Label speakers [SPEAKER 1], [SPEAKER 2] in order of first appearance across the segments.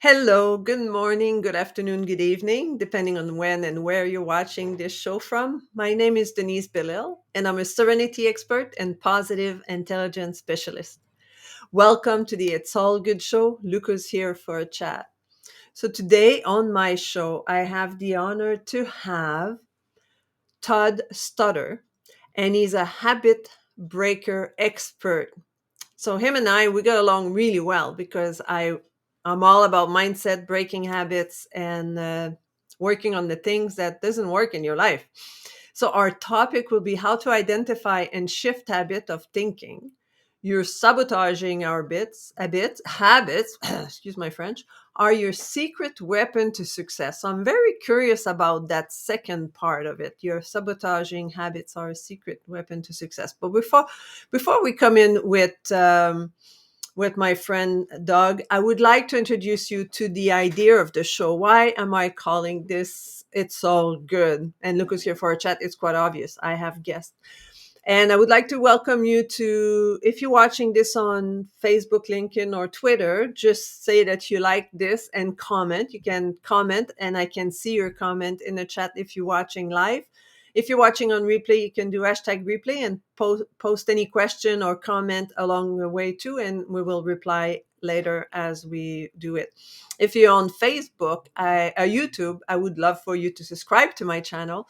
[SPEAKER 1] Hello, good morning, good afternoon, good evening, depending on when and where you're watching this show from. My name is Denise Belisle, and I'm a serenity expert and positive intelligence specialist. Welcome to the It's All Good show. Luca's here for a chat. So, today on my show, I have the honor to have Todd Stoddard, and he's a habit breaker expert. So him and I, we got along really well because I'm all about mindset, breaking habits, and working on the things that doesn't work in your life. So our topic will be how to identify and shift habit of thinking. You're sabotaging our habits, excuse my French, are your secret weapon to success. So I'm very curious about that second part of it. Your sabotaging habits are a secret weapon to success. But before we come in with my friend Doug, I would like to introduce you to the idea of the show. Why am I calling this It's All Good? And Lucas here for a chat. It's quite obvious. I have guests. And I would like to welcome you to, if you're watching this on Facebook, LinkedIn, or Twitter, just say that you like this and comment. You can comment, and I can see your comment in the chat if you're watching live. If you're watching on replay, you can do hashtag replay and post any question or comment along the way too, and we will reply later as we do it. If you're on Facebook, YouTube, I would love for you to subscribe to my channel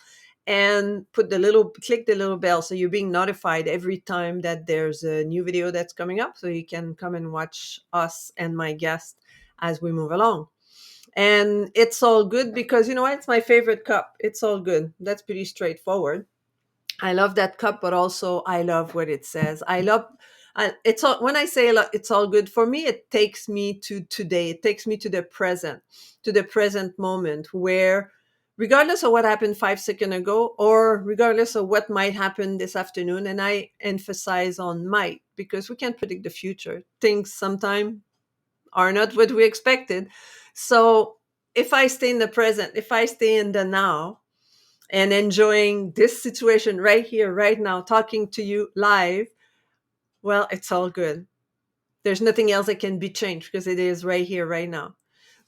[SPEAKER 1] and click the little bell so you're being notified every time that there's a new video that's coming up, so you can come and watch us and my guest as we move along. And it's all good because you know what? It's my favorite cup. It's all good. That's pretty straightforward. I love that cup, but also I love what it says. I love it's all when I say it's all good for me, it takes me to today. It takes me to the present moment where regardless of what happened 5 seconds ago or regardless of what might happen this afternoon, and I emphasize on might because we can't predict the future. Things sometimes are not what we expected. So if I stay in the present, if I stay in the now, and enjoying this situation right here, right now, talking to you live, well, it's all good. There's nothing else that can be changed because it is right here, right now.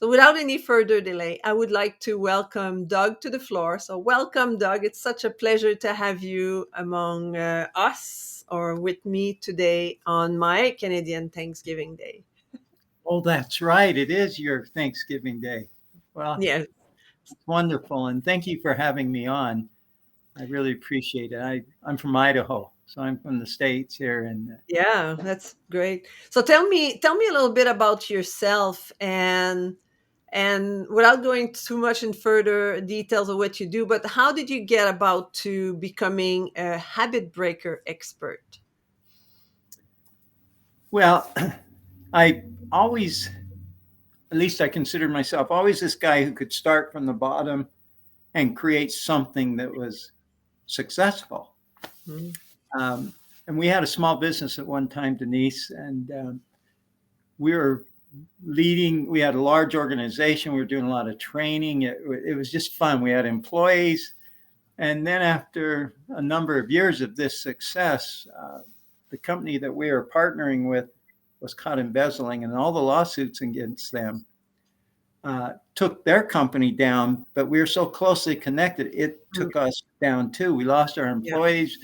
[SPEAKER 1] So, without any further delay, I would like to welcome Doug to the floor. So, welcome, Doug. It's such a pleasure to have you among us or with me today on my Canadian Thanksgiving Day.
[SPEAKER 2] Oh, that's right. It is your Thanksgiving Day. Well,
[SPEAKER 1] Yes.
[SPEAKER 2] it's wonderful. And thank you for having me on. I really appreciate it. I'm from Idaho, so I'm from the States here. And
[SPEAKER 1] Yeah, that's great. So tell me a little bit about yourself and without going too much in further details of what you do, but how did you get about to becoming a habit breaker expert?
[SPEAKER 2] well, I always, at least I considered myself always this guy who could start from the bottom and create something that was successful.
[SPEAKER 1] Mhm.
[SPEAKER 2] Um, and we had a small business at one time, Denise, and we were leading. We had a large organization. We were doing a lot of training. It was just fun. We had employees. And then after a number of years of this success, the company that we were partnering with was caught embezzling, and all the lawsuits against them took their company down. But we were so closely connected, it
[SPEAKER 1] Mm.
[SPEAKER 2] took us down too. We lost our
[SPEAKER 1] Yeah.
[SPEAKER 2] employees.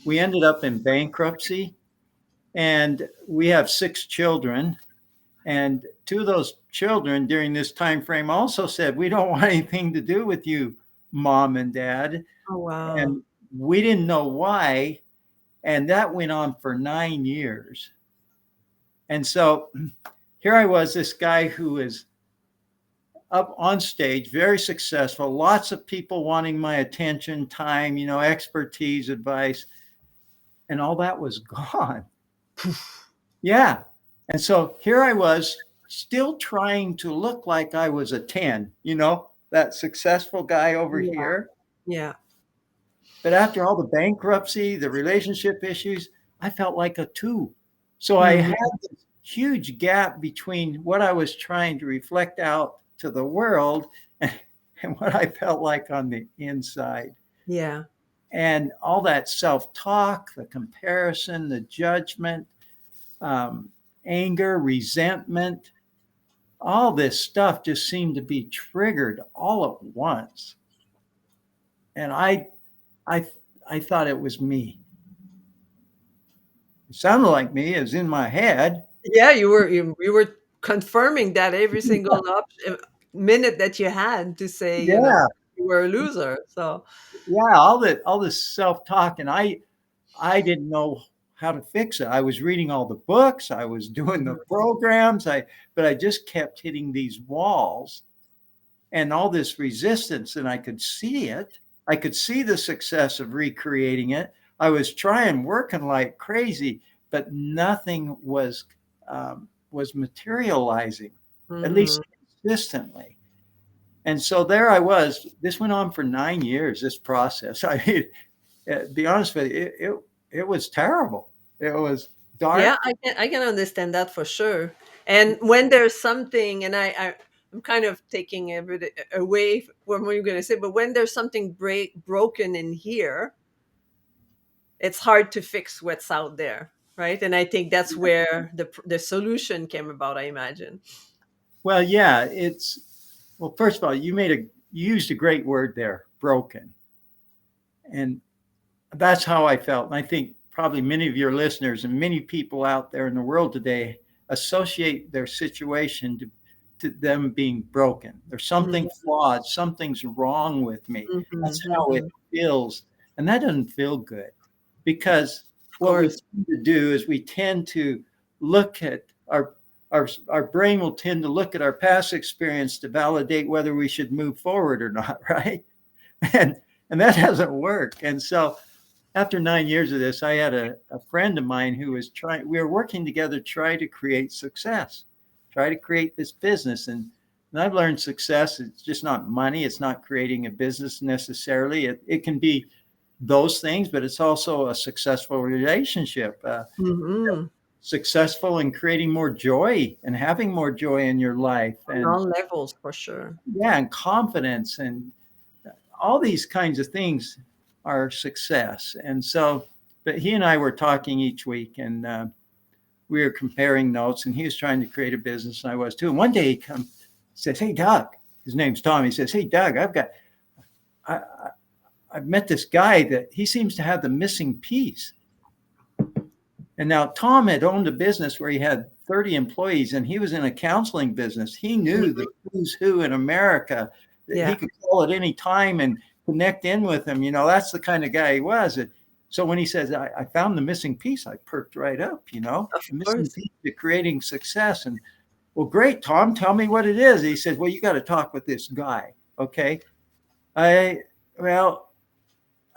[SPEAKER 2] We ended up in bankruptcy, and we have 6 children. And two of those children during this time frame also said, "We don't want anything to do with you, mom and dad."
[SPEAKER 1] Oh wow.
[SPEAKER 2] And we didn't know why. And that went on for 9 years. And so here I was, this guy who is up on stage, very successful, lots of people wanting my attention, time, expertise, advice, and all that was gone. Yeah. And so here I was still trying to look like I was a 10, that successful guy over
[SPEAKER 1] Yeah.
[SPEAKER 2] here.
[SPEAKER 1] Yeah.
[SPEAKER 2] But after all the bankruptcy, the relationship issues, I felt like a 2. So I
[SPEAKER 1] Mhm.
[SPEAKER 2] had this huge gap between what I was trying to reflect out to the world and what I felt like on the inside.
[SPEAKER 1] Yeah.
[SPEAKER 2] And all that self talk, the comparison, the judgment, um, anger, resentment, all this stuff just seemed to be triggered all at once. And I, I thought it was me. It sounded like me. It was in my head.
[SPEAKER 1] Yeah, you were confirming that every single minute that you had to say,
[SPEAKER 2] Yeah,
[SPEAKER 1] you were a loser. So,
[SPEAKER 2] yeah. All this self talk, and I didn't know how to fix it. I was reading all the books. I was doing the
[SPEAKER 1] mhm,
[SPEAKER 2] programs. But I just kept hitting these walls and all this resistance, and I could see it. I could see the success of recreating it. I was trying, working like crazy, but nothing was materializing, at least
[SPEAKER 1] mhm.
[SPEAKER 2] consistently. And so there I was. This went on for 9 years. This process. I mean, be honest with you, it was terrible. It was
[SPEAKER 1] Yeah,
[SPEAKER 2] dark.
[SPEAKER 1] I can understand that for sure. And when there's something, and I'm kind of taking everything away from what you're going to say, but when there's something broken in here, it's hard to fix what's out there, right? And I think that's where the solution came about, I imagine.
[SPEAKER 2] Well, yeah, well. First of all, you used a great word there, broken, and that's how I felt. And I think probably many of your listeners and many people out there in the world today associate their situation to them being broken. There's something
[SPEAKER 1] Mhm,
[SPEAKER 2] flawed, something's wrong with me.
[SPEAKER 1] mhm,
[SPEAKER 2] That's how it
[SPEAKER 1] mhm.
[SPEAKER 2] feels. And that doesn't feel good because
[SPEAKER 1] Of
[SPEAKER 2] what we
[SPEAKER 1] course.
[SPEAKER 2] tend to do is we tend to look at our brain will tend to look at our past experience to validate whether we should move forward or not, right? And and that doesn't work. And so after 9 years of this, I had a friend of mine who was trying, we were working together, try to create success, try to create this business. And I've learned success, it's just not money. It's not creating a business necessarily. It can be those things, but it's also a successful relationship,
[SPEAKER 1] Mhm.
[SPEAKER 2] successful in creating more joy and having more joy in your life.
[SPEAKER 1] On
[SPEAKER 2] And
[SPEAKER 1] all levels, for sure.
[SPEAKER 2] yeah, and confidence and all these kinds of things are success. And so, but he and I were talking each week, and we were comparing notes. And he was trying to create a business, and I was too. And one day he comes, says, "Hey, Doug." His name's Tom. He says, "Hey, Doug, I, I've met this guy that he seems to have the missing piece." And now Tom had owned a business where he had 30 employees, and he was in a counseling business. He knew
[SPEAKER 1] Mhm.
[SPEAKER 2] the who's who in America. That he
[SPEAKER 1] Yeah,
[SPEAKER 2] could call at any time and connect in with them. That's the kind of guy he was. So when he says, I found the missing piece, I perked right up,
[SPEAKER 1] of
[SPEAKER 2] the missing
[SPEAKER 1] course.
[SPEAKER 2] piece to creating success. And well, great, Tom, tell me what it is. He says, well, you got to talk with this guy. Okay. I, well,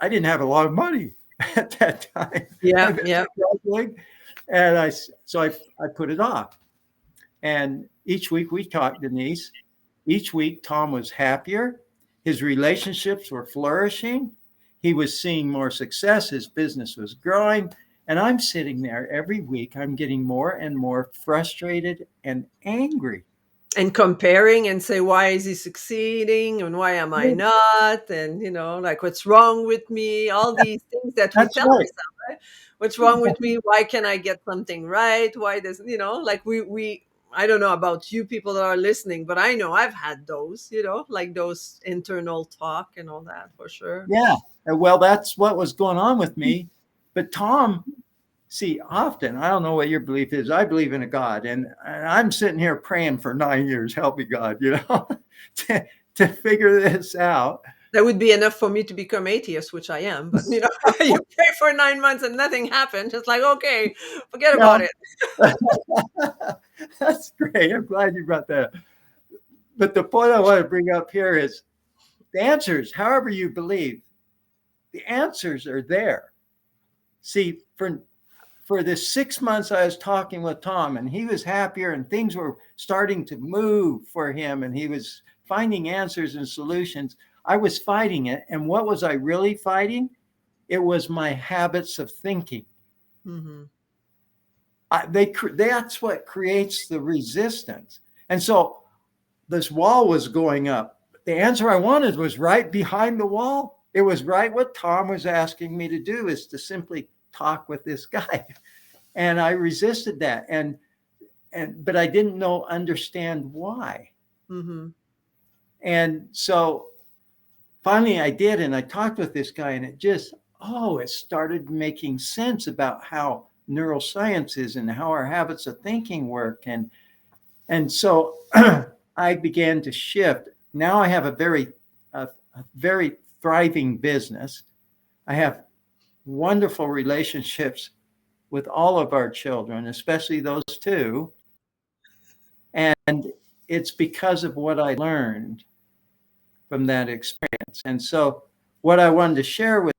[SPEAKER 2] I didn't have a lot of money at that time.
[SPEAKER 1] Yeah,
[SPEAKER 2] I've been
[SPEAKER 1] yeah.
[SPEAKER 2] struggling. And I put it off. And each week we talked, Denise. Each week Tom was happier. His relationships were flourishing. He was seeing more success. His business was growing. And I'm sitting there every week. I'm getting more and more frustrated and angry.
[SPEAKER 1] And comparing and say, why is he succeeding and why am I not? And, like, what's wrong with me? All these things that we
[SPEAKER 2] That's
[SPEAKER 1] tell
[SPEAKER 2] right.
[SPEAKER 1] ourselves, right? What's wrong with me? Why can't I get something right? Why does, like I don't know about you people that are listening, but I know I've had those, like those internal talk and all that for sure.
[SPEAKER 2] Yeah. Well, that's what was going on with me. But Tom, see, often, I don't know what your belief is. I believe in a God, and I'm sitting here praying for 9 years. Help me, God, to, to figure this out.
[SPEAKER 1] That would be enough for me to become atheist, which I am. But you pray for 9 months and nothing happened. It's like, okay, forget
[SPEAKER 2] Yeah,
[SPEAKER 1] about it.
[SPEAKER 2] that's great. I'm glad you brought that up. But the point I want to bring up here is the answers, however you believe, the answers are there. See, for the 6 months I was talking with Tom, and he was happier and things were starting to move for him, and he was finding answers and solutions. I was fighting it. And what was I really fighting? It was my habits of thinking.
[SPEAKER 1] Hmm.
[SPEAKER 2] That's what creates the resistance. And so this wall was going up. The answer I wanted was right behind the wall. It was right what Tom was asking me to do, is to simply talk with this guy. And I resisted that. but I didn't understand why.
[SPEAKER 1] Mm-hmm.
[SPEAKER 2] And so finally I did, and I talked with this guy, and it started making sense about how neuroscience is and how our habits of thinking work. And so I began to shift. Now I have a very thriving business. I have wonderful relationships with all of our children, especially those two. And it's because of what I learned from that experience. And so, what I wanted to share with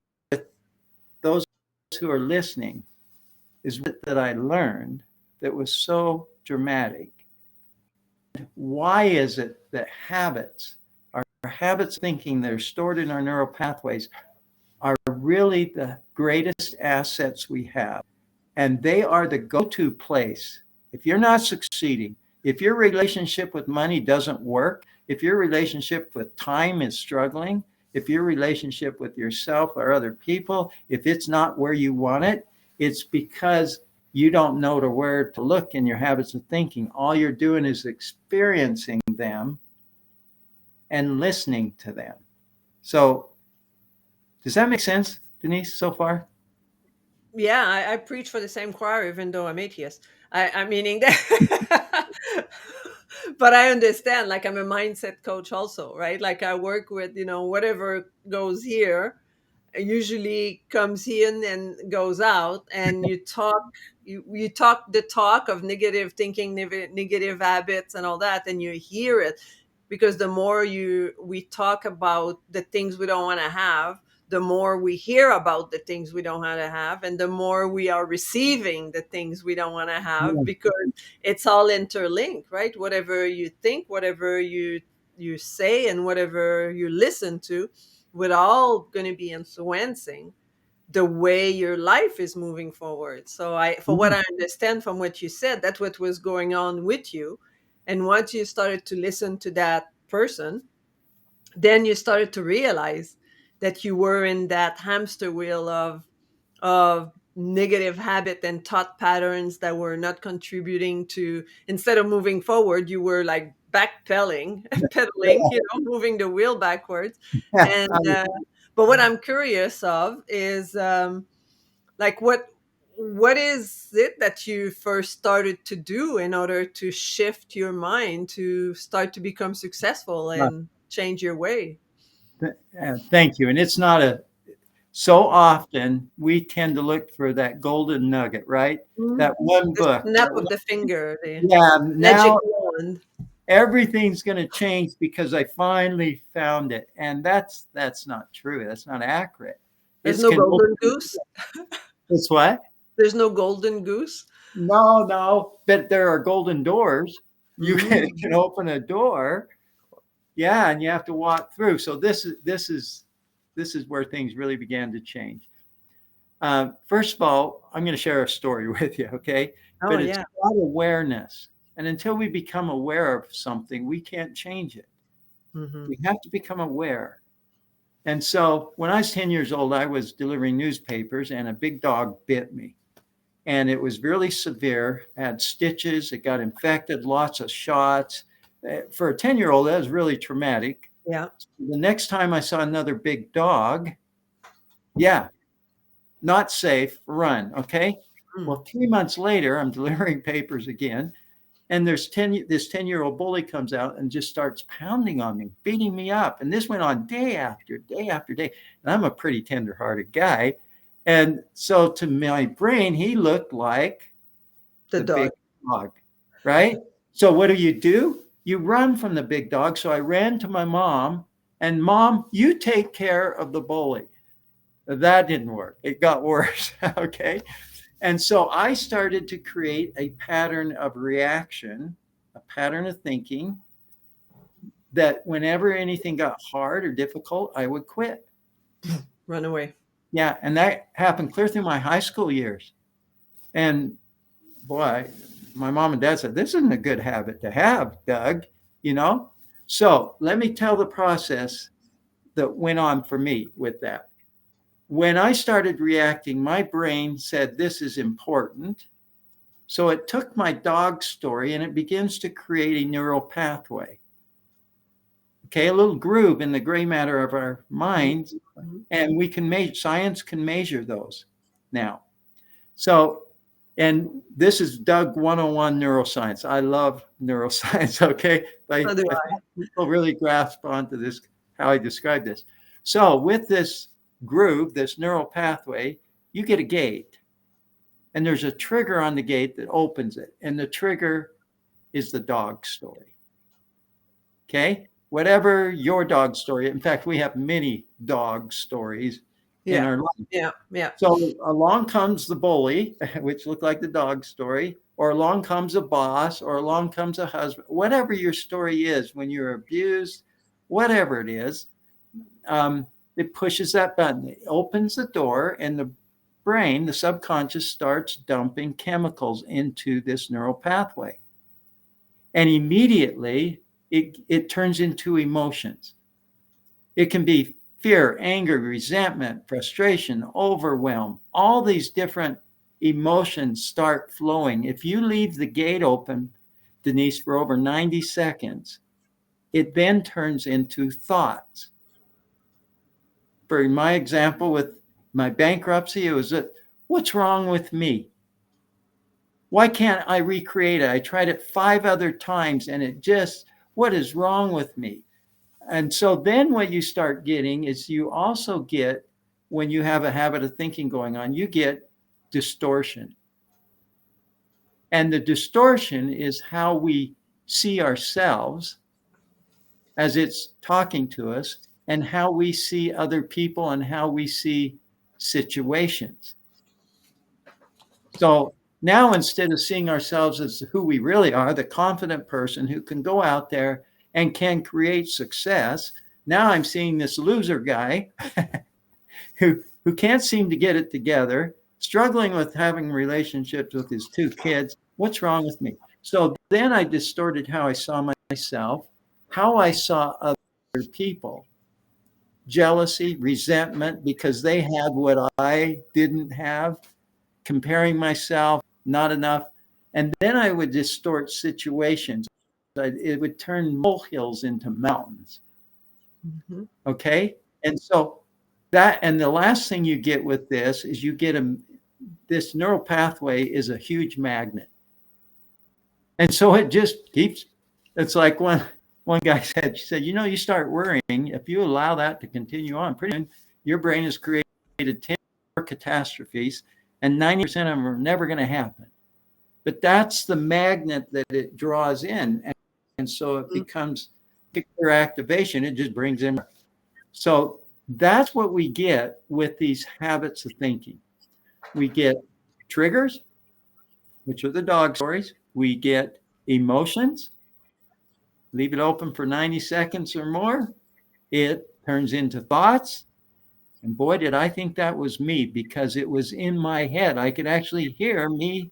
[SPEAKER 2] those who are listening is that I learned that was so dramatic. Why is it that our habits thinking that are stored in our neural pathways, are really the greatest assets we have? And they are the go to place. If you're not succeeding, if your relationship with money doesn't work, if your relationship with time is struggling, if your relationship with yourself or other people, if it's not where you want it, it's because you don't know where to look in your habits of thinking. All you're doing is experiencing them and listening to them. So, does that make sense, Denise, so far?
[SPEAKER 1] Yeah, I preach for the same choir, even though I'm atheist. I'm meaning that, but I understand. Like I'm a mindset coach, also, right? Like I work with whatever goes here usually comes in and goes out, and you talk the talk of negative thinking, negative habits, and all that, and you hear it, because the more we talk about the things we don't want to have, the more we hear about the things we don't want to have, and the more we are receiving the things we don't want to have,
[SPEAKER 2] Yeah.
[SPEAKER 1] because it's all interlinked, right? Whatever you think, whatever you say, and whatever you listen to, we're all going to be influencing the way your life is moving forward. So for what
[SPEAKER 2] Yeah.
[SPEAKER 1] I understand from what you said, that's what was going on with you. And once you started to listen to that person, then you started to realize that you were in that hamster wheel of negative habit and thought patterns that were not contributing to, instead of moving forward, you were like backpedaling, pedaling, moving the wheel backwards. And but what I'm curious of is, like, what is it that you first started to do in order to shift your mind to start to become successful and change your way?
[SPEAKER 2] Thank you. And it's not so often we tend to look for that golden nugget, right?
[SPEAKER 1] Mm.
[SPEAKER 2] That one
[SPEAKER 1] The
[SPEAKER 2] book.
[SPEAKER 1] snap of the finger, the
[SPEAKER 2] Yeah,
[SPEAKER 1] magic
[SPEAKER 2] now
[SPEAKER 1] wand.
[SPEAKER 2] everything's going to change because I finally found it. And that's not true. That's not accurate.
[SPEAKER 1] There's
[SPEAKER 2] It's
[SPEAKER 1] no
[SPEAKER 2] can
[SPEAKER 1] golden goose.
[SPEAKER 2] it's what?
[SPEAKER 1] There's no golden goose.
[SPEAKER 2] No, but there are golden doors. You
[SPEAKER 1] Mm.
[SPEAKER 2] can open a door. Yeah, and you have to walk through. So this is where things really began to change. First of all, I'm going to share a story with you, okay?
[SPEAKER 1] Oh
[SPEAKER 2] But it's
[SPEAKER 1] yeah.
[SPEAKER 2] about awareness. And until we become aware of something, we can't change it.
[SPEAKER 1] Hmm.
[SPEAKER 2] We have to become aware. And so when I was 10 years old, I was delivering newspapers and a big dog bit me. And it was really severe. I had stitches, it got infected, lots of shots. For a 10-year-old, that was really traumatic.
[SPEAKER 1] Yeah.
[SPEAKER 2] The next time I saw another big dog, yeah, not safe, run. Okay.
[SPEAKER 1] Mm.
[SPEAKER 2] Well, 3 months later, I'm delivering papers again. And this 10-year-old bully comes out and just starts pounding on me, beating me up. And this went on day after day after day. And I'm a pretty tender-hearted guy. And so to my brain, he looked like
[SPEAKER 1] The
[SPEAKER 2] the big
[SPEAKER 1] dog.
[SPEAKER 2] dog, right? So what do? You run from the big dog. So I ran to my mom, and mom, you take care of the bully. That didn't work. It got worse. Okay. And so I started to create a pattern of reaction, a pattern of thinking that whenever anything got hard or difficult, I would quit.
[SPEAKER 1] Run away.
[SPEAKER 2] Yeah. And that happened clear through my high school years. And boy, my mom and dad said, this isn't a good habit to have, Doug, you know? So let me tell the process that went on for me with that. When I started reacting, my brain said, this is important. So it took my dog story and it begins to create a neural pathway. Okay, a little groove in the gray matter of our minds,
[SPEAKER 1] Mhm.
[SPEAKER 2] and we can measure, science can measure those now. So, and this is Doug 101 neuroscience. I love neuroscience, okay?
[SPEAKER 1] So do
[SPEAKER 2] I
[SPEAKER 1] I.
[SPEAKER 2] think people really grasp onto this, how I describe this. So, with this groove, this neural pathway, you get a gate, and there's a trigger on the gate that opens it, and the trigger is the dog story. Okay? Whatever your dog story, in fact, we have many dog stories in
[SPEAKER 1] Yeah.
[SPEAKER 2] our life.
[SPEAKER 1] Yeah. Yeah.
[SPEAKER 2] So along comes the bully, which looked like the dog story, or along comes a boss, or along comes a husband, whatever your story is when you're abused, whatever it is, it pushes that button. It opens the door, and the brain, the subconscious, starts dumping chemicals into this neural pathway. And immediately it turns into emotions. It can be fear, anger, resentment, frustration, overwhelm. All these different emotions start flowing. If you leave the gate open, Denise, for over 90 seconds, it then turns into thoughts. For my example, with my bankruptcy, it was that, what's wrong with me? Why can't I recreate it? I tried it 5 other times and it just, what is wrong with me? And so then what you start getting is you also get, when you have a habit of thinking going on, you get distortion. And the distortion is how we see ourselves as it's talking to us, and how we see other people, and how we see situations. So now, instead of seeing ourselves as who we really are, the confident person who can go out there and can create success, now I'm seeing this loser guy who can't seem to get it together, struggling with having relationships with his 2 kids. What's wrong with me? So then I distorted how I saw myself, how I saw other people. Jealousy, resentment because they had what I didn't have, comparing myself, not enough. And then I would distort situations. It would turn molehills into mountains.
[SPEAKER 1] Mhm.
[SPEAKER 2] Okay. And so that, and the last thing you get with this is you get this neural pathway is a huge magnet. And so it just keeps, it's like one guy said, she said, you start worrying, if you allow that to continue on, pretty soon your brain has created 10 more catastrophes, and 90% of them are never going to happen. But that's the magnet that it draws in. And so it becomes particular activation. It just brings in. So that's what we get with these habits of thinking. We get triggers, which are the dog stories. We get emotions. Leave it open for 90 seconds or more. It turns into thoughts. And boy, did I think that was me, because it was in my head. I could actually hear me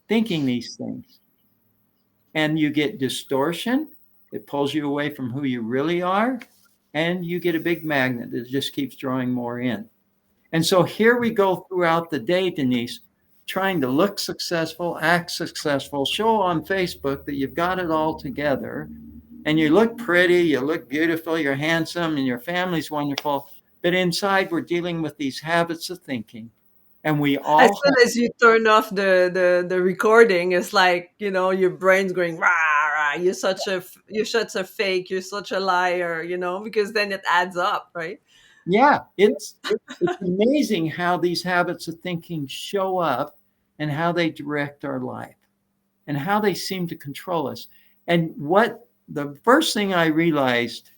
[SPEAKER 2] thinking these things. And you get distortion. It pulls you away from who you really are. And you get a big magnet that just keeps drawing more in. And so here we go throughout the day, Denise, trying to look successful, act successful, show on Facebook that you've got it all together, and you look pretty, you look beautiful, you're handsome, and your family's wonderful. But inside, we're dealing with these habits of thinking, and we
[SPEAKER 1] As
[SPEAKER 2] all
[SPEAKER 1] soon as you turn off the recording, it's like, your brain's going rah rah. You're such a fake. You're such a liar. Because then it adds up, right?
[SPEAKER 2] yeah, it's amazing how these habits of thinking show up, and how they direct our life, and how they seem to control us. And what the first thing I realized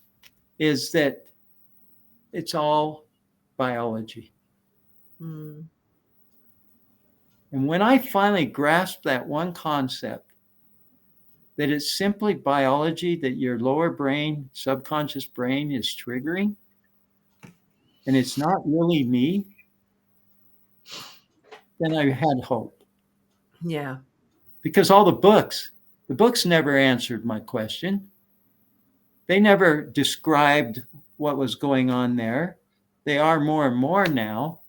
[SPEAKER 2] is that it's all biology.
[SPEAKER 1] Mm.
[SPEAKER 2] And when I finally grasped that one concept, that it's simply biology that your lower brain, subconscious brain is triggering, and it's not really me, then I had hope.
[SPEAKER 1] Yeah.
[SPEAKER 2] Because the books never answered my question. They never described what was going on there. They are more and more now,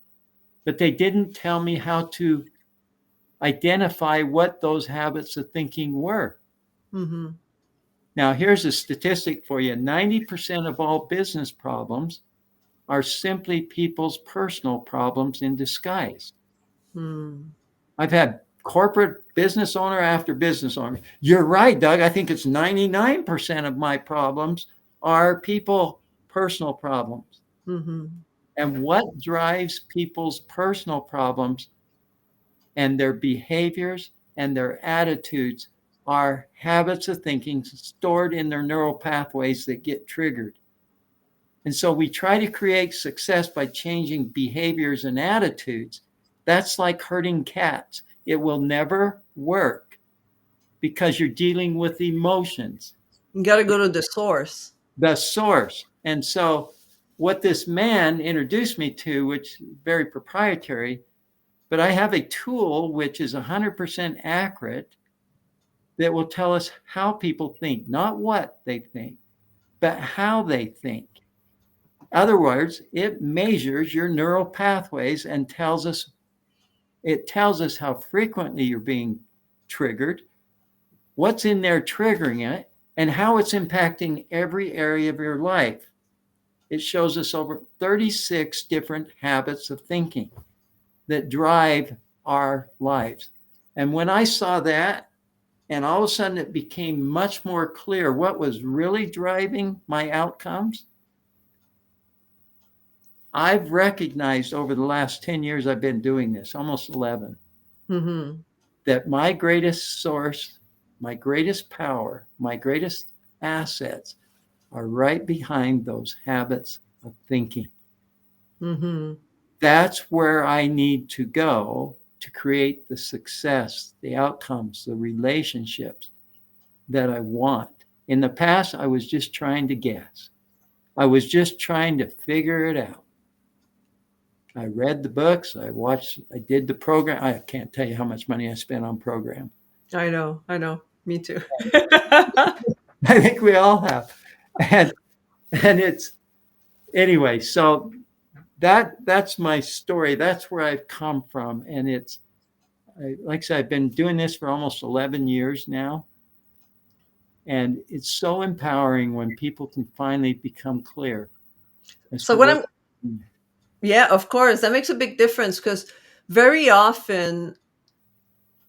[SPEAKER 2] but they didn't tell me how to identify what those habits of thinking were.
[SPEAKER 1] Mm-hmm.
[SPEAKER 2] Now, here's a statistic for you: 90% of all business problems are simply people's personal problems in disguise.
[SPEAKER 1] Mm.
[SPEAKER 2] I've had corporate business owner after business owner. You're right, Doug. I think it's 99% of my problems are people personal problems.
[SPEAKER 1] Mm-hmm.
[SPEAKER 2] And what drives people's personal problems and their behaviors and their attitudes are habits of thinking stored in their neural pathways that get triggered. And so we try to create success by changing behaviors and attitudes. That's like herding cats. It will never work because you're dealing with emotions,
[SPEAKER 1] You got to go to the source.
[SPEAKER 2] the source. And so what this man introduced me to, which is very proprietary, but I have a tool which is 100% accurate that will tell us how people think, not what they think, but how they think. In other words, it measures your neural pathways and tells us how frequently you're being triggered, what's in there triggering it, and how it's impacting every area of your life. It shows us over 36 different habits of thinking that drive our lives. And when I saw that, and all of a sudden it became much more clear what was really driving my outcomes, I've recognized over the last 10 years I've been doing this, almost 11,
[SPEAKER 1] Mm-hmm.
[SPEAKER 2] that my greatest source, my greatest power, my greatest assets are right behind those habits of thinking.
[SPEAKER 1] Mm-hmm.
[SPEAKER 2] That's where I need to go to create the success, the outcomes, the relationships that I want. In the past, I was just trying to guess. I was just trying to figure it out. I read the books, I watched, I did the program. I can't tell you how much money I spent on program.
[SPEAKER 1] I know. I know. Me too.
[SPEAKER 2] I think we all have. And and it's anyway, so that's my story. That's where I've come from. And like I said, I've been doing this for almost 11 years now. And it's so empowering when people can finally become clear as
[SPEAKER 1] So
[SPEAKER 2] to
[SPEAKER 1] what
[SPEAKER 2] what.
[SPEAKER 1] I'm Yeah, of course, that makes a big difference because very often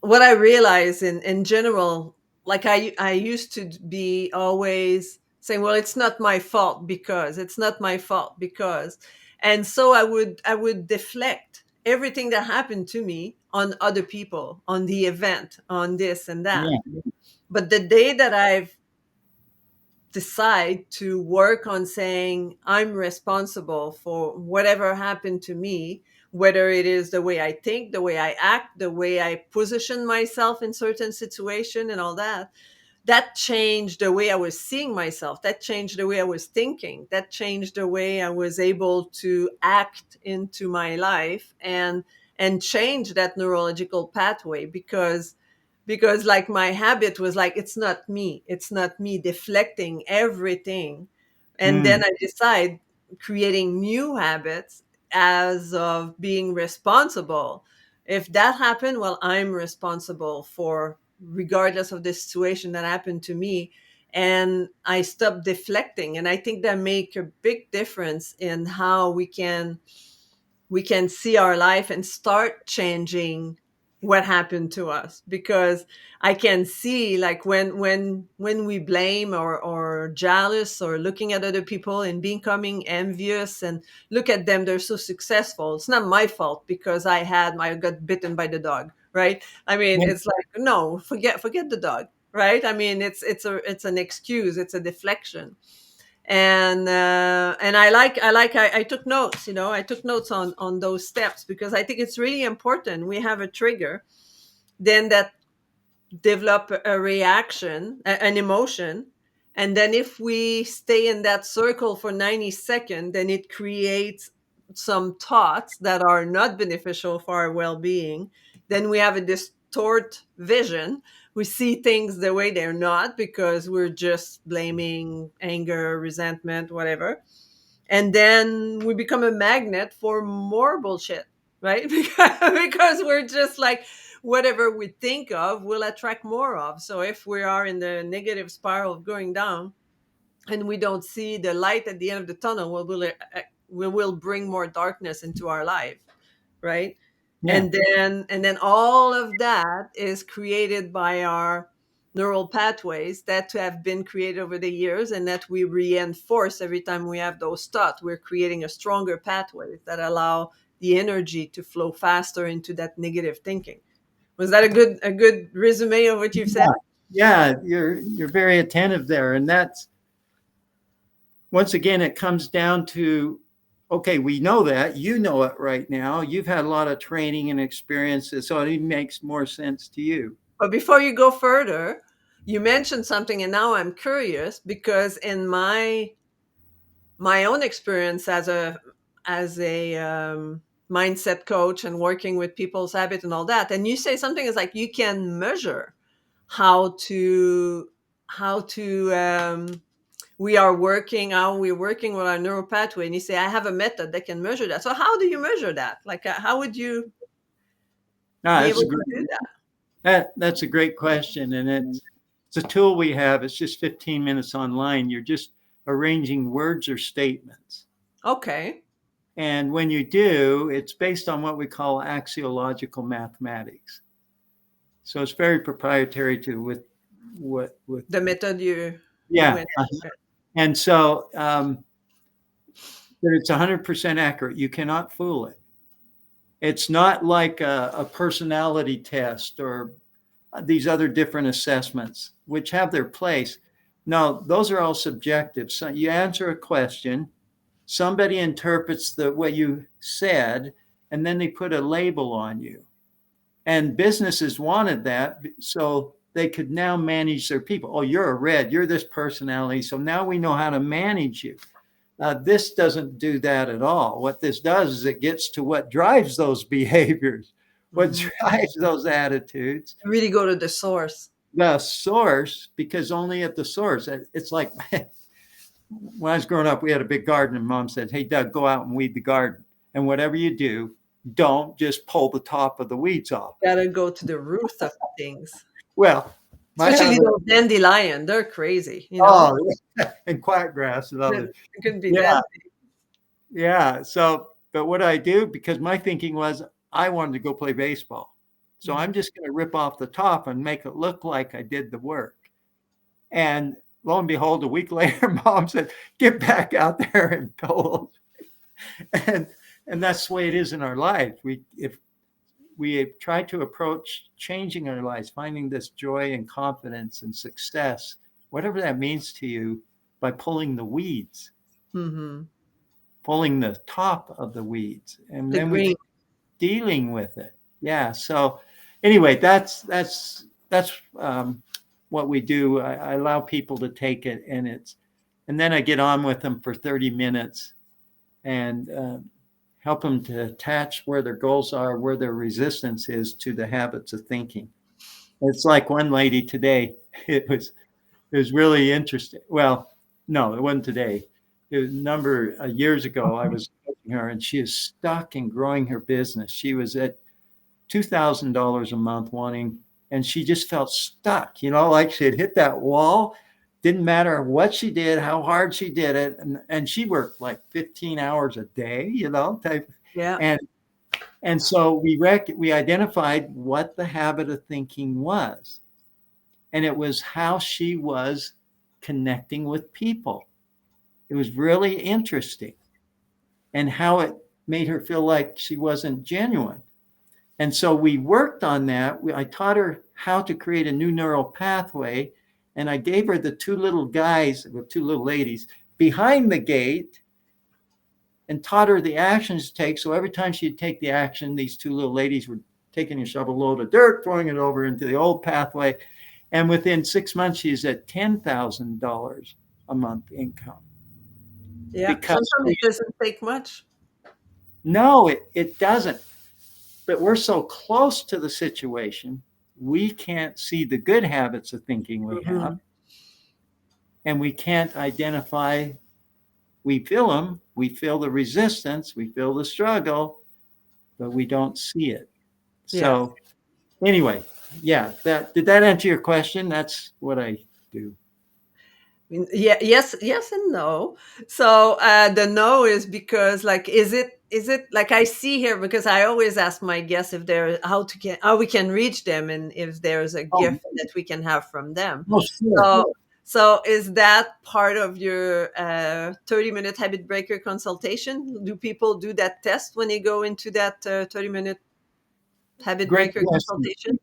[SPEAKER 1] what I realize in general, like I used to be always saying, well, it's not my fault because it's not my fault because, and so I would deflect everything that happened to me on other people, on the event, on this and that.
[SPEAKER 2] Yeah.
[SPEAKER 1] But the day that I've decide to work on saying I'm responsible for whatever happened to me, whether it is the way I think, the way I act, the way I position myself in certain situation and all that, that changed the way I was seeing myself. That changed the way I was thinking. That changed the way I was able to act into my life and change that neurological pathway because like my habit was like it's not me deflecting everything, and then
[SPEAKER 2] Mm,
[SPEAKER 1] I decide creating new habits as of being responsible. If that happened, well, I'm responsible for regardless of the situation that happened to me, and I stop deflecting. And I think that make a big difference in how we can see our life and start changing what happened to us, because I can see like when we blame or jealous or looking at other people and becoming envious and look at them, they're so successful, it's not my fault because I got bitten by the dog, right? I mean,
[SPEAKER 2] yeah.
[SPEAKER 1] it's like, no, forget the dog, right? I mean, it's an excuse, it's a deflection. And I took notes, I took notes on those steps because I think it's really important. We have a trigger, then that develop a reaction, an emotion, and then if we stay in that circle for 90 seconds, then it creates some thoughts that are not beneficial for our well-being. Then we have a distort vision. We see things the way they're not because we're just blaming, anger, resentment, whatever, and then we become a magnet for more bullshit, right? Because we're just like, whatever we think of, we'll attract more of. So if we are in the negative spiral of going down and we don't see the light at the end of the tunnel, we will bring more darkness into our life, right?
[SPEAKER 2] Yeah.
[SPEAKER 1] And then all of that is created by our neural pathways that have been created over the years, and that we reinforce every time we have those thoughts. We're creating a stronger pathway that allow the energy to flow faster into that negative thinking. Was that a good resume of what you've said?
[SPEAKER 2] Yeah. Yeah. You're very attentive there. And that's, once again, it comes down to, okay, we know that, you know it right now. You've had a lot of training and experiences, so it even makes more sense to you.
[SPEAKER 1] But before you go further, you mentioned something, and now I'm curious because in my own experience as a mindset coach and working with people's habit and all that, and you say something is like you can measure how to how to how we're working with our neural pathway, and you say I have a method that can measure that. So how do you measure that? Like how would you
[SPEAKER 2] Ah,
[SPEAKER 1] be
[SPEAKER 2] that's
[SPEAKER 1] able
[SPEAKER 2] a
[SPEAKER 1] to
[SPEAKER 2] great,
[SPEAKER 1] do that?
[SPEAKER 2] that's a great question. And it's a tool we have. It's just 15 minutes online. You're just arranging words or statements.
[SPEAKER 1] Okay.
[SPEAKER 2] And when you do, it's based on what we call axiological mathematics. So it's very proprietary to with
[SPEAKER 1] The method you
[SPEAKER 2] yeah.
[SPEAKER 1] went with.
[SPEAKER 2] And so but it's 100% accurate. You cannot fool it. It's not like a personality test or these other different assessments, which have their place. No, those are all subjective. So you answer a question, somebody interprets what you said, and then they put a label on you. And businesses wanted that so they could now manage their people. Oh, you're a red, you're this personality. So now we know how to manage you. This doesn't do that at all. What this does is it gets to what drives those behaviors, what
[SPEAKER 1] Mhm.
[SPEAKER 2] drives those attitudes,
[SPEAKER 1] Really go to the source.
[SPEAKER 2] the source, because only at the source. It's like when I was growing up, we had a big garden, and mom said, "Hey, Doug, go out and weed the garden. And whatever you do, don't just pull the top of the weeds off."
[SPEAKER 1] Gotta go to the roots of things.
[SPEAKER 2] Well, my
[SPEAKER 1] Especially
[SPEAKER 2] habit,
[SPEAKER 1] those dandelion. They're crazy, you know?
[SPEAKER 2] oh, and quiet grass and
[SPEAKER 1] It
[SPEAKER 2] others.
[SPEAKER 1] could be
[SPEAKER 2] Yeah,
[SPEAKER 1] deadly.
[SPEAKER 2] yeah. So, but what I do, because my thinking was I wanted to go play baseball. So I'm
[SPEAKER 1] Mhm.
[SPEAKER 2] just going to rip off the top and make it look like I did the work. And lo and behold, a week later, mom said, "Get back out there and go." And and that's the way it is in our life. If we try to approach changing our lives, finding this joy and confidence and success, whatever that means to you, by pulling the weeds,
[SPEAKER 1] Mhm.
[SPEAKER 2] pulling the top of the weeds, and
[SPEAKER 1] The
[SPEAKER 2] then we
[SPEAKER 1] green.
[SPEAKER 2] dealing with it. Yeah. So anyway, that's what we do. I allow people to take it, and then I get on with them for 30 minutes and help them to attach where their goals are, where their resistance is to the habits of thinking. It's like one lady today. It was really interesting. Well, no, it wasn't today. It was a number of years ago. I was coaching her, and she is stuck in growing her business. She was at $2,000 a month wanting, and she just felt stuck. Like she had hit that wall. Didn't matter what she did, how hard she did it, and she worked like 15 hours a day. Type.
[SPEAKER 1] Yeah.
[SPEAKER 2] And and so we identified what the habit of thinking was, and it was how she was connecting with people. It was really interesting, and how it made her feel like she wasn't genuine. And so we worked on that. I taught her how to create a new neural pathway, and I gave her the two little guys, the two little ladies behind the gate, and taught her the actions to take. So every time she'd take the action, these two little ladies were taking a shovel load of dirt, throwing it over into the old pathway. And within 6 months, she's at $10,000 a month income.
[SPEAKER 1] Yeah.
[SPEAKER 2] Because
[SPEAKER 1] Sometimes it doesn't take much.
[SPEAKER 2] no, it doesn't. But we're so close to the situation, we can't see the good habits of thinking we have,
[SPEAKER 1] Mhm.
[SPEAKER 2] and we can't identify. We feel them, we feel the resistance, we feel the struggle, but we don't see it.
[SPEAKER 1] Yes.
[SPEAKER 2] So Anyway, yeah, that did that answer your question? That's what I do.
[SPEAKER 1] Yeah, yes and no. So the no is because, like, is it like I see here, because I always ask my guests if there how we can reach them, and if there's a
[SPEAKER 2] Oh,
[SPEAKER 1] gift that we can have from them.
[SPEAKER 2] oh, sure.
[SPEAKER 1] So so is that part of your 30-minute habit breaker consultation? Do people do that test when they go into that 30-minute habit
[SPEAKER 2] Great
[SPEAKER 1] breaker
[SPEAKER 2] question.
[SPEAKER 1] consultation?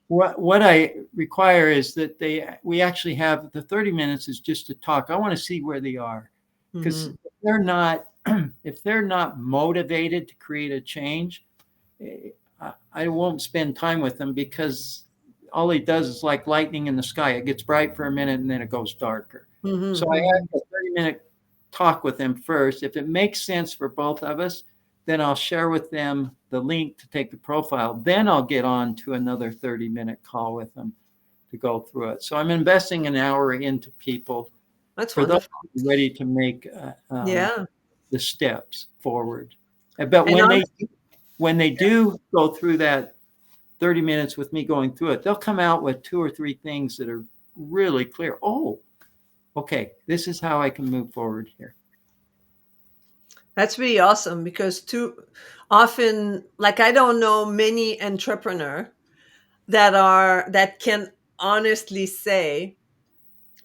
[SPEAKER 2] What I require is that we actually have the 30 minutes is just to talk. I want to see where they are, because
[SPEAKER 1] Hmm.
[SPEAKER 2] if they're not if they're not motivated to create a change, I won't spend time with them, because all he does is like lightning in the sky. It gets bright for a minute and then it goes darker. So I
[SPEAKER 1] Hmm.
[SPEAKER 2] have a 30-minute talk with them first. If it makes sense for both of us, then I'll share with them the link to take the profile. Then I'll get on to another 30-minute call with them to go through it. So I'm investing an hour into people
[SPEAKER 1] That's
[SPEAKER 2] for those
[SPEAKER 1] wonderful.
[SPEAKER 2] ready to make
[SPEAKER 1] Yeah.
[SPEAKER 2] the steps forward. But
[SPEAKER 1] And
[SPEAKER 2] when they do go through that 30 minutes with me going through it, they'll come out with two or three things that are really clear. Oh, okay, this is how I can move forward here.
[SPEAKER 1] That's really awesome, because too often, like, I don't know many entrepreneur that can honestly say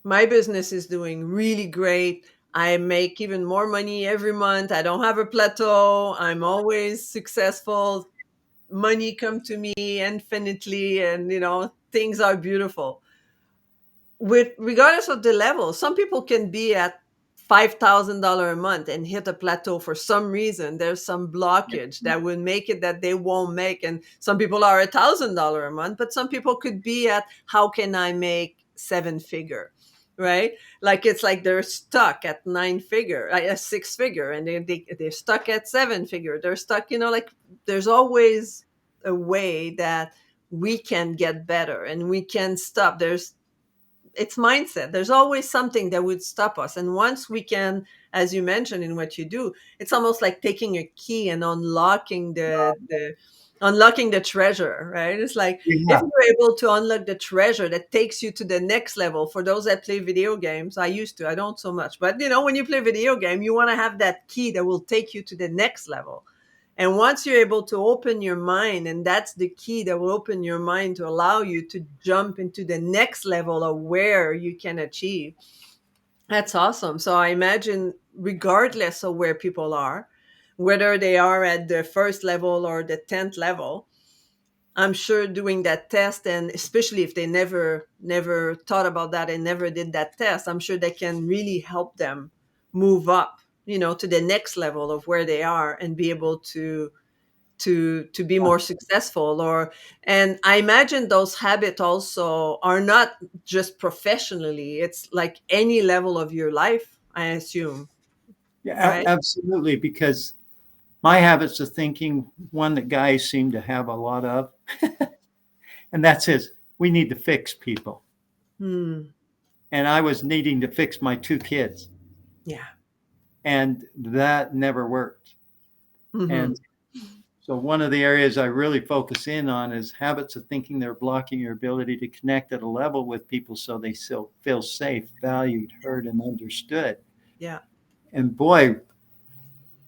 [SPEAKER 1] my business is doing really great. I make even more money every month. I don't have a plateau. I'm always successful. Money come to me infinitely, and things are beautiful, with regardless of the level. Some people can be at $5,000 a month and hit a plateau for some reason. There's some blockage that would make it that they won't make. And some people are $1,000 a month, but some people could be at, how can I make seven figure, right? Like, it's like they're stuck at nine figure, a six figure, and they're stuck at seven figure. They're stuck, like, there's always a way that we can get better and we can stop. It's mindset. There's always something that would stop us. And once we can, as you mentioned in what you do, it's almost like taking a key and unlocking the treasure, right? It's like, if
[SPEAKER 2] Yeah,
[SPEAKER 1] you're able to unlock the treasure that takes you to the next level. For those that play video games, I used to, I don't so much, but when you play video game, you want to have that key that will take you to the next level. And once you're able to open your mind, and that's the key that will open your mind to allow you to jump into the next level of where you can achieve. That's awesome. So I imagine, regardless of where people are, whether they are at the first level or the 10th level, I'm sure doing that test, and especially if they never thought about that and never did that test, I'm sure they can really help them move up, to the next level of where they are, and be able to be more successful. And I imagine those habits also are not just professionally. It's like any level of your life, I assume,
[SPEAKER 2] yeah,
[SPEAKER 1] right?
[SPEAKER 2] absolutely. Because my habits of thinking, one that guys seem to have a lot of, and that says we need to fix people.
[SPEAKER 1] Hmm.
[SPEAKER 2] And I was needing to fix my two kids,
[SPEAKER 1] Yeah.
[SPEAKER 2] and that never worked.
[SPEAKER 1] Hmm.
[SPEAKER 2] And so one of the areas I really focus in on is habits of thinking that are blocking your ability to connect at a level with people so they still feel safe, valued, heard, and understood.
[SPEAKER 1] Yeah.
[SPEAKER 2] And boy,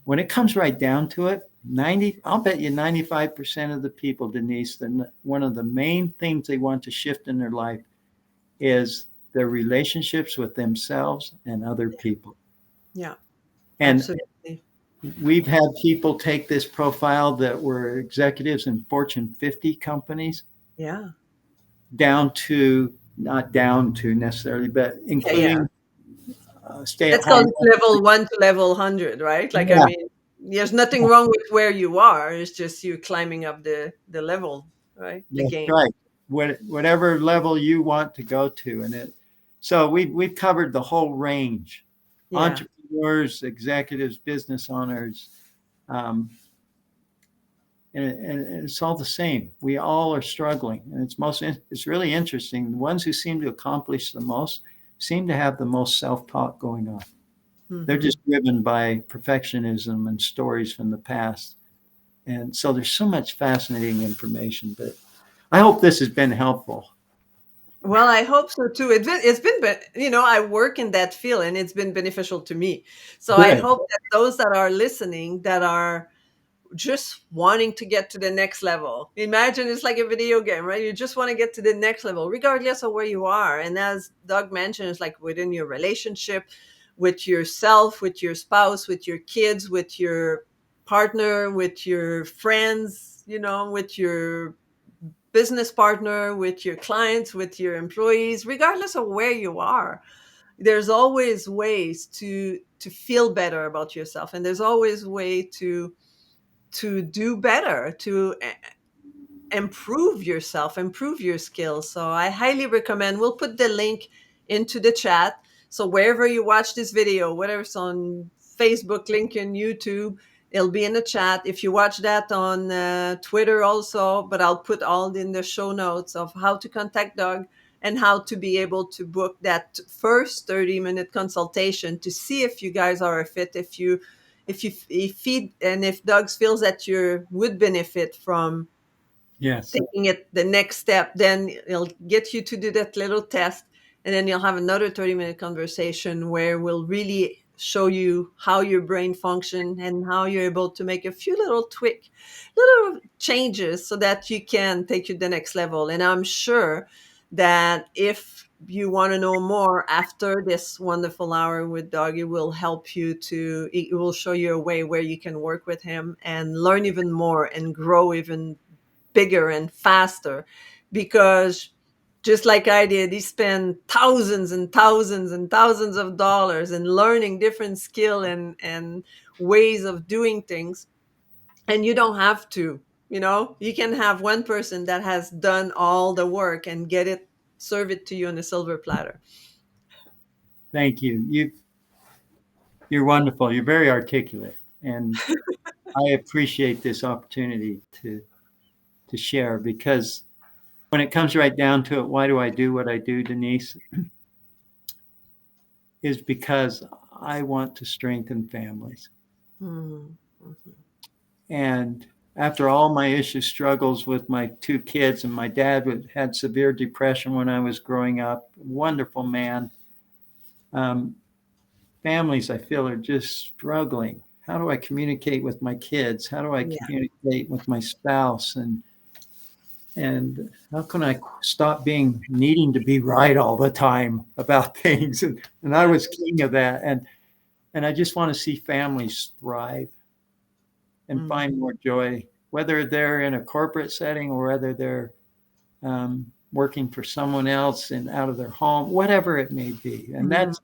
[SPEAKER 2] when it comes right down to it, I'll bet you 95% of the people, Denise, one of the main things they want to shift in their life is their relationships with themselves and other people.
[SPEAKER 1] Yeah.
[SPEAKER 2] And
[SPEAKER 1] Absolutely.
[SPEAKER 2] we've had people take this profile that were executives in Fortune 50 companies,
[SPEAKER 1] Yeah.
[SPEAKER 2] down to, not down to necessarily, but
[SPEAKER 1] Yeah. Yeah.
[SPEAKER 2] including stay at
[SPEAKER 1] That's called
[SPEAKER 2] home.
[SPEAKER 1] level 1 to level 100, right? Like, I
[SPEAKER 2] Yeah,
[SPEAKER 1] mean, there's nothing wrong with where you are. It's just you climbing up the level, right? The
[SPEAKER 2] that's
[SPEAKER 1] game.
[SPEAKER 2] right. Whatever level you want to go to. So we've covered the whole range:
[SPEAKER 1] Yeah.
[SPEAKER 2] entrepreneurs, executives, business owners. Um, and it's all the same. We all are struggling, and it's really interesting. The ones who seem to accomplish the most seem to have the most self-talk going on. They're
[SPEAKER 1] Hmm.
[SPEAKER 2] just driven by perfectionism and stories from the past, and so there's so much fascinating information. But I hope this has been helpful.
[SPEAKER 1] Well, I hope so too. I work in that field and it's been beneficial to me. So I
[SPEAKER 2] Good.
[SPEAKER 1] hope that those that are listening that are just wanting to get to the next level. Imagine it's like a video game, right? You just want to get to the next level, regardless of where you are. And as Doug mentioned, it's like within your relationship, with yourself, with your spouse, with your kids, with your partner, with your friends, with your business partner, with your clients, with your employees, regardless of where you are. There's always ways to feel better about yourself, and there's always way to do better, to improve yourself, improve your skills. So I highly recommend. We'll put the link into the chat. So wherever you watch this video, whether it's on Facebook, LinkedIn, YouTube, it'll be in the chat. If you watch that on Twitter also, but I'll put all in the show notes of how to contact Doug and how to be able to book that first 30-minute consultation to see if you guys are a fit, if Doug feels that you would benefit from
[SPEAKER 2] Yes.
[SPEAKER 1] taking it the next step, then it'll get you to do that little test. And then you'll have another 30-minute conversation where we'll really show you how your brain function and how you're able to make a few little changes so that you can take you to the next level. And I'm sure that if you want to know more after this wonderful hour with Doug, it will show you a way where you can work with him and learn even more and grow even bigger and faster, because just like I did, he spent thousands and thousands and thousands of dollars in learning different skill and ways of doing things. And you don't have to, you can have one person that has done all the work and serve it to you on a silver platter.
[SPEAKER 2] Thank you. You're wonderful. You're very articulate, and I appreciate this opportunity to share, because when it comes right down to it, why do I do what I do, Denise? Is because I want to strengthen families.
[SPEAKER 1] Mhm. Mhm.
[SPEAKER 2] And after all my issue struggles with my two kids, and my dad had severe depression when I was growing up, wonderful man. Um, Families, I feel, are just struggling. How do I communicate with my kids? How do I
[SPEAKER 1] Yeah.
[SPEAKER 2] communicate with my spouse? And how can I stop being needing to be right all the time about things? And I was king of that. And I just want to see families thrive and find
[SPEAKER 1] Mhm.
[SPEAKER 2] more joy, whether they're in a corporate setting or whether they're working for someone else and out of their home, whatever it may be. And
[SPEAKER 1] Mhm.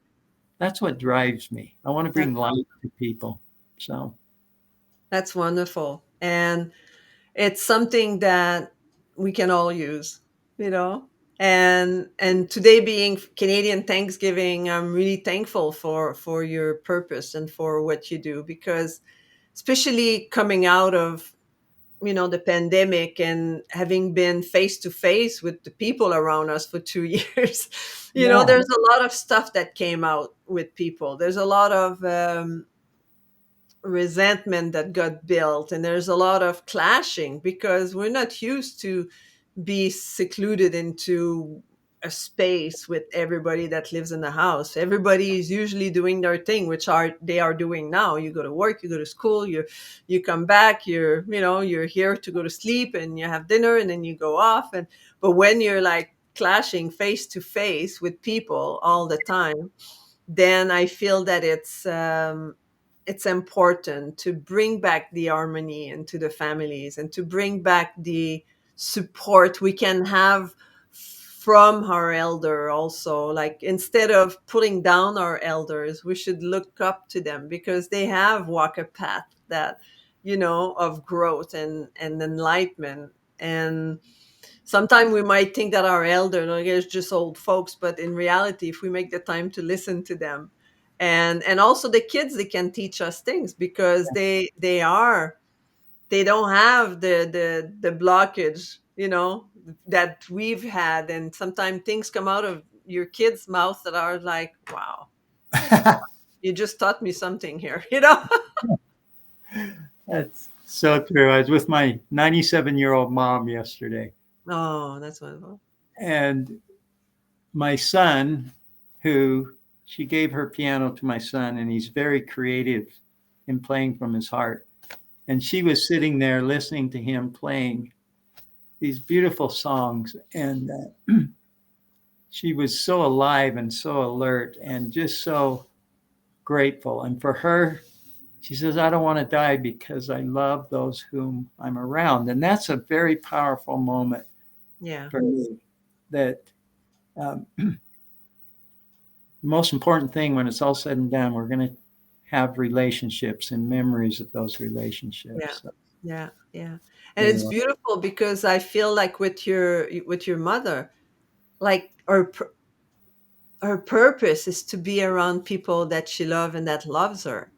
[SPEAKER 2] that's what drives me. I want to
[SPEAKER 1] That's
[SPEAKER 2] bring light to people. So
[SPEAKER 1] that's wonderful. And it's something that we can all use, you know. And today being Canadian Thanksgiving, I'm really thankful for your purpose and for what you do, because especially coming out of the pandemic and having been face to face with the people around us for 2 years,
[SPEAKER 2] yeah.
[SPEAKER 1] there's a lot of stuff that came out with people. There's a lot of resentment that got built, and there's a lot of clashing because we're not used to be secluded into a space with everybody that lives in the house. Everybody is usually doing their thing, which they are doing now. You go to work, you go to school, you come back, you're here to go to sleep, and you have dinner, and then you go off. And but when you're like clashing face to face with people all the time, then I feel that it's important to bring back the harmony into the families and to bring back the support we can have from our elder also. Like, instead of putting down our elders, we should look up to them because they have walked a path that of growth and enlightenment. And sometimes we might think that our elder, like, is just old folks, but in reality, if we make the time to listen to them, and also the kids, they can teach us things because they don't have the blockage, that we've had. And sometimes things come out of your kids' mouth that are like, wow, you just taught me something here,
[SPEAKER 2] That's so true. I was with my 97-year-old mom yesterday.
[SPEAKER 1] Oh, that's wonderful.
[SPEAKER 2] And my son, who she gave her piano to my son, and he's very creative in playing from his heart. And she was sitting there listening to him playing these beautiful songs. And she was so alive and so alert and just so grateful. And for her, she says, I don't want to die because I love those whom I'm around. And that's a very powerful moment
[SPEAKER 1] Yeah.
[SPEAKER 2] for me. That the most important thing when it's all said and done, we're going to have relationships and memories of those
[SPEAKER 1] Yeah.
[SPEAKER 2] relationships. So,
[SPEAKER 1] Yeah. Yeah. And it's
[SPEAKER 2] anyway,
[SPEAKER 1] beautiful because I feel like with your mother, like her purpose is to be around people that she loves and that loves her.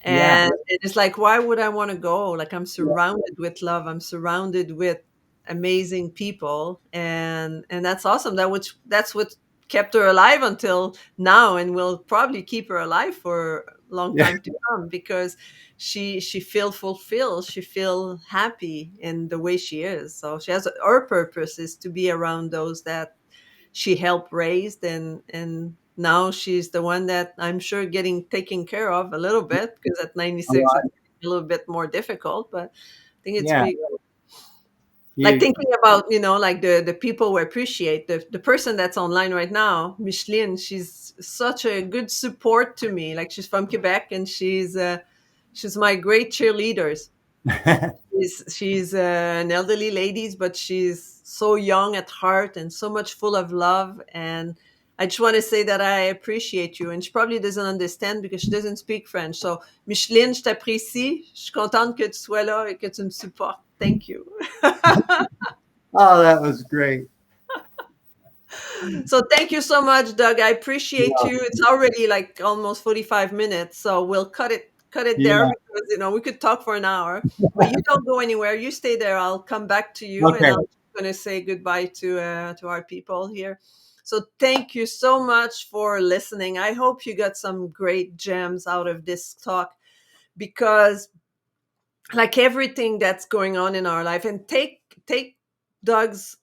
[SPEAKER 2] yeah,
[SPEAKER 1] And it's like, why would I want to go? Like, I'm
[SPEAKER 2] yeah,
[SPEAKER 1] surrounded with love. I'm surrounded with amazing people, and that's awesome. That's what kept her alive until now, and will probably keep her alive for a long
[SPEAKER 2] yeah,
[SPEAKER 1] time to come because she feel fulfilled. She feel happy in the way she is. So she has her purpose is to be around those that she helped raised, and now she's the one that I'm sure getting taken care of a little bit because at
[SPEAKER 2] a
[SPEAKER 1] 96
[SPEAKER 2] lot.
[SPEAKER 1] it's a little bit more difficult, but I think it's
[SPEAKER 2] Yeah,
[SPEAKER 1] pretty cool. Like
[SPEAKER 2] you,
[SPEAKER 1] thinking about, like the people we appreciate, the person that's online right now, Micheline, she's such a good support to me. Like she's from Quebec and she's my great cheerleaders. She's an elderly lady, but she's so young at heart and so much full of love. And I just want to say that I appreciate you. And she probably doesn't understand because she doesn't speak French. So, Micheline, je t'apprécie. Je suis contente que tu sois là et que tu me supportes. Thank you.
[SPEAKER 2] oh, that was great.
[SPEAKER 1] So thank you so much, Doug. I appreciate
[SPEAKER 2] Yeah,
[SPEAKER 1] you. It's already like almost 45 minutes, so we'll cut it there
[SPEAKER 2] yeah.
[SPEAKER 1] because we could talk for an hour. But you don't go anywhere. You stay there. I'll come back to you and
[SPEAKER 2] Okay.
[SPEAKER 1] I'm going to say goodbye to our people here. So thank you so much for listening. I hope you got some great gems out of this talk because like everything that's going on in our life, and take Doug's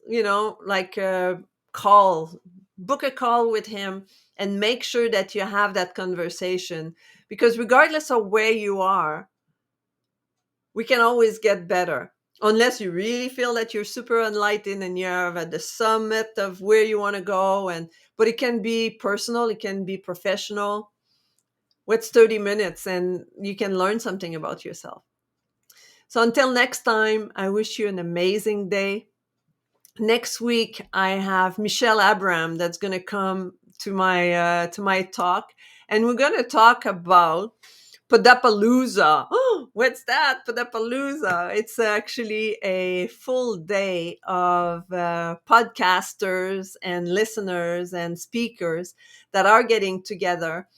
[SPEAKER 1] like call, book a call with him and make sure that you have that conversation because regardless of where you are, we can always get better unless you really feel that you're super enlightened and you're at the summit of where you want to go. And but it can be personal, it can be professional. What's 30 minutes and you can learn something about yourself. So until next time, I wish you an amazing day. Next week, I have Michelle Abram that's going to come to my talk, and we're going to talk about Podapalooza. Oh, what's that? Podapalooza. It's actually a full day of podcasters and listeners and speakers that are getting together,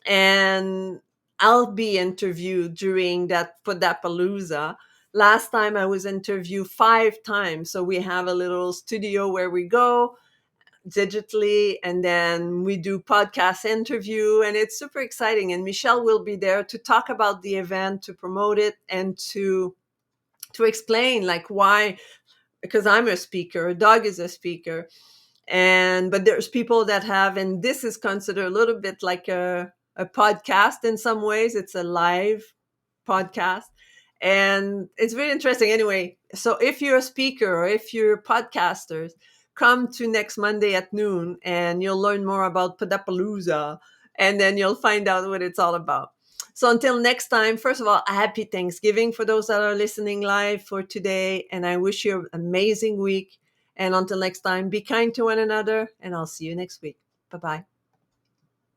[SPEAKER 1] and I'll be interviewed during that Podapalooza. Last time I was interviewed 5 times. So we have a little studio where we go digitally and then we do podcast interview and it's super exciting. And Michelle will be there to talk about the event, to promote it and to explain like why, because I'm a speaker, Doug is a speaker, and but there's people that have, and this is considered a little bit like a podcast in some ways. It's a live podcast and it's very interesting anyway. So if you're a speaker or if you're podcasters, come to next Monday at noon and you'll learn more about Padapalooza and then you'll find out what it's all about. So until next time, first of all, a happy Thanksgiving for those that are listening live for today, and I wish you an amazing week. And until next time, be kind to one another, and I'll see you next week. Bye bye.